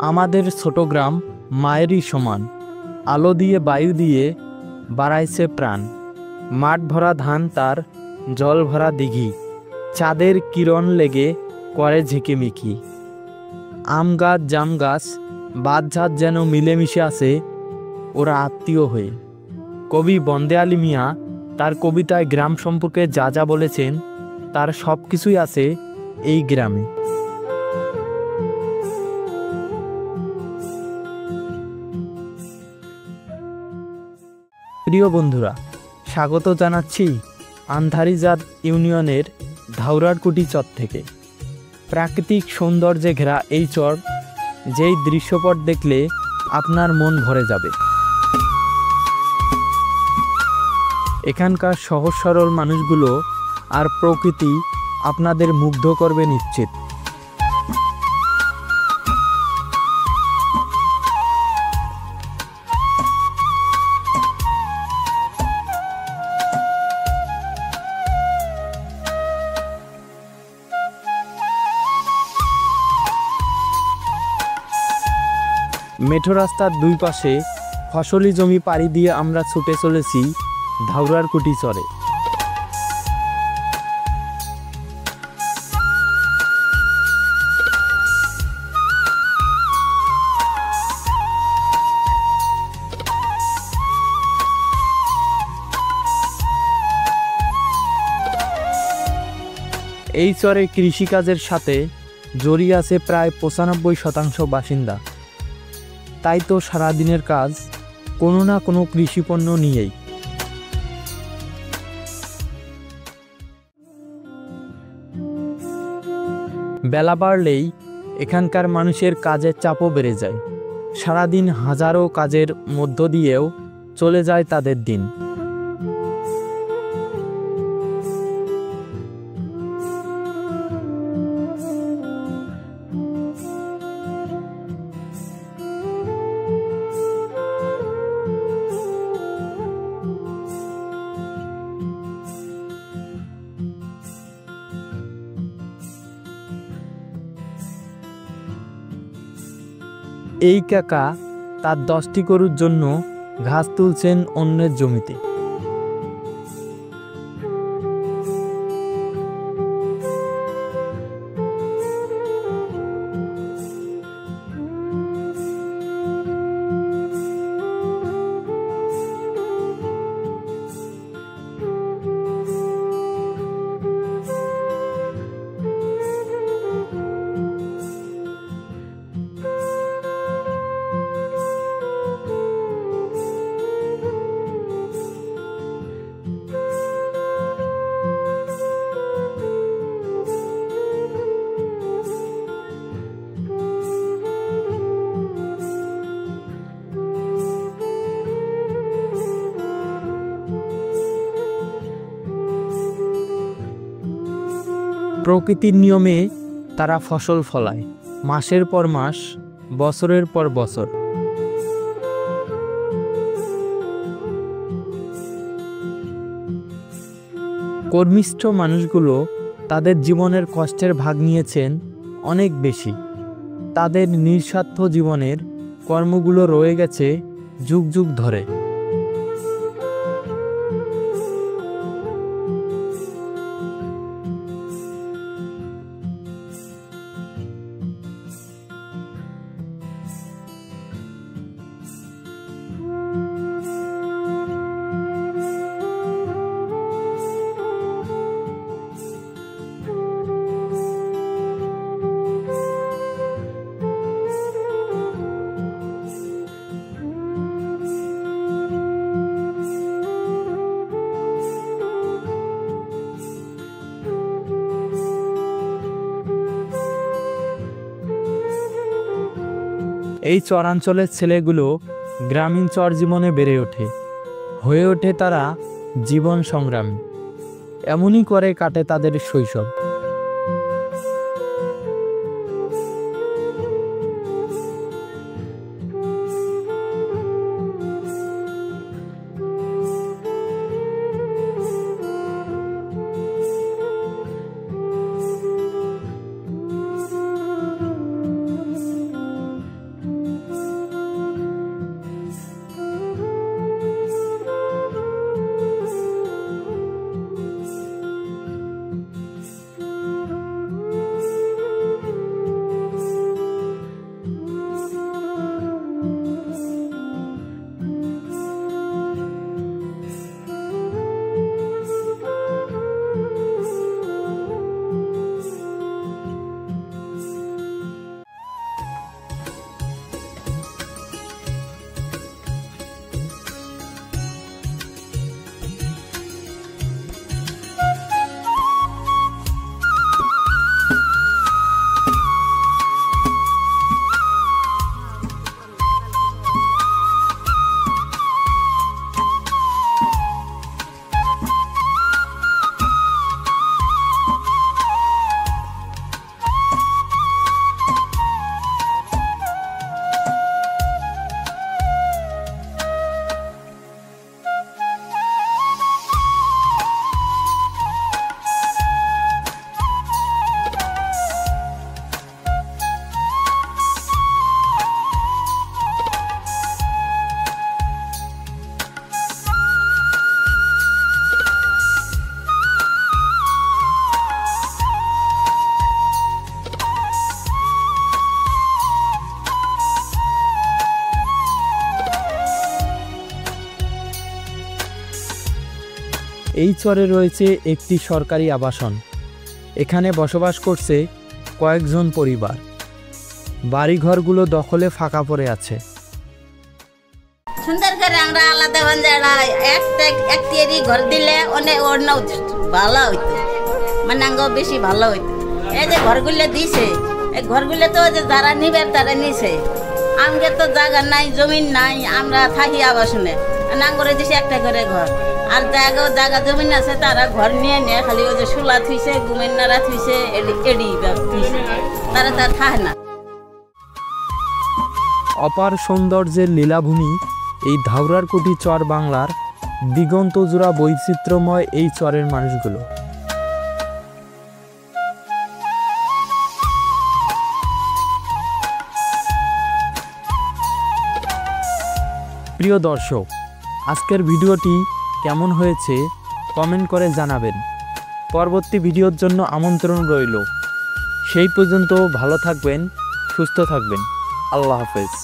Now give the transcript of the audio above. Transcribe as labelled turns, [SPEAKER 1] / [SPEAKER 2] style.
[SPEAKER 1] আমাদের ছোট গ্রাম মায়েরই সমান, আলো দিয়ে বায়ু দিয়ে বাড়াইছে প্রাণ। মাঠ ভরা ধান তার, জল ভরা দিঘি, চাঁদের কিরণ লেগে করে ঝিকিমিকি। আম গাছ জাম গাছ বাদঝাত যেন মিলেমিশে আছে ওরা আত্মীয় হয়ে। কবি বন্দে আলী মিয়া তার কবিতায় গ্রাম সম্পর্কে যা যা বলেছেন তার সব কিছুই আছে এই গ্রামে। প্রিয় বন্ধুরা, স্বাগত জানাচ্ছি আন্ধারিজাত ইউনিয়নের ধাউরারকুটি চর থেকে। প্রাকৃতিক সৌন্দর্যে ঘেরা এই চর, যেই দৃশ্যপট দেখলে আপনার মন ভরে যাবে। এখানকার সহজ সরল মানুষগুলো আর প্রকৃতি আপনাদের মুগ্ধ করবে নিশ্চিত। মেঠো রাস্তার দুই পাশে ফসলি জমি পাড়ি দিয়ে আমরা ছুটে চলেছি ধাউরারকুটি চরে। এই চরে কৃষিকাজের সাথে জড়িয়ে আছে প্রায় ৯৫% বাসিন্দা। তাই তো সারাদিনের কাজ কোনো না কোনো কৃষিপণ্য নিয়েই। বেলা বাড়লেই এখানকার মানুষের কাজের চাপও বেড়ে যায়। সারাদিন হাজারো কাজের মধ্য দিয়েও চলে যায় তাদের দিন। এই কাকা তার 10টি গরুর জন্য ঘাস তুলছেন অন্যের জমিতে। প্রকৃতির নিয়মে তারা ফসল ফলায়, মাসের পর মাস, বছরের পর বছর। কর্মিষ্ঠ মানুষগুলো তাদের জীবনের কষ্টের ভাগ নিয়েছেন অনেক বেশি। তাদের নিঃস্বার্থ জীবনের কর্মগুলো রয়ে গেছে যুগ যুগ ধরে। এই চরাঞ্চলের ছেলেগুলো গ্রামীণ চর জীবনে বেড়ে ওঠে, হয়ে ওঠে তারা জীবন সংগ্রামী। এমনই করে কাটে তাদের শৈশব। এই চরে রয়েছে একটি সরকারি আবাসন। এখানে বসবাস করছে কয়েকজন পরিবার। বাড়িঘরগুলো দখলে ফাঁকা পড়ে আছে।
[SPEAKER 2] সুন্দর করে আমরা আলাদা একটি ঘর দিলে অনেক অন্য ভালো হইতো, মানে বেশি ভালো হইতো। এই যে ঘরগুলো দিছে, এই ঘরগুলো তো যে যারা নিবে তারা নিছে। আমাদের তো জায়গা নাই, জমিন নাই, আমরা থাকি আবাসনে। নাঙ্গরে দিছে একটা করে ঘর, আর জায়গা জমিন আছে তারা ঘর নিয়ে নিয়ে খালি ওই যে শুলা থুইছে, গুমের নাড়া থুইছে, এডি থুইছে, তারা তার থাকে না।
[SPEAKER 1] অপার সৌন্দর্যের লীলাভূমি এই ধাউরারকুটি চর বাংলার দিগন্ত জোড়া বৈচিত্র্যময় এই চরের মানুষগুলো। প্রিয় দর্শক, আজকের ভিডিওটি কেমন হয়েছে কমেন্ট করে জানাবেন। পরবর্তী ভিডিওর জন্য আমন্ত্রণ রইল। সেই পর্যন্ত ভালো থাকবেন, সুস্থ থাকবেন। আল্লাহ হাফেজ।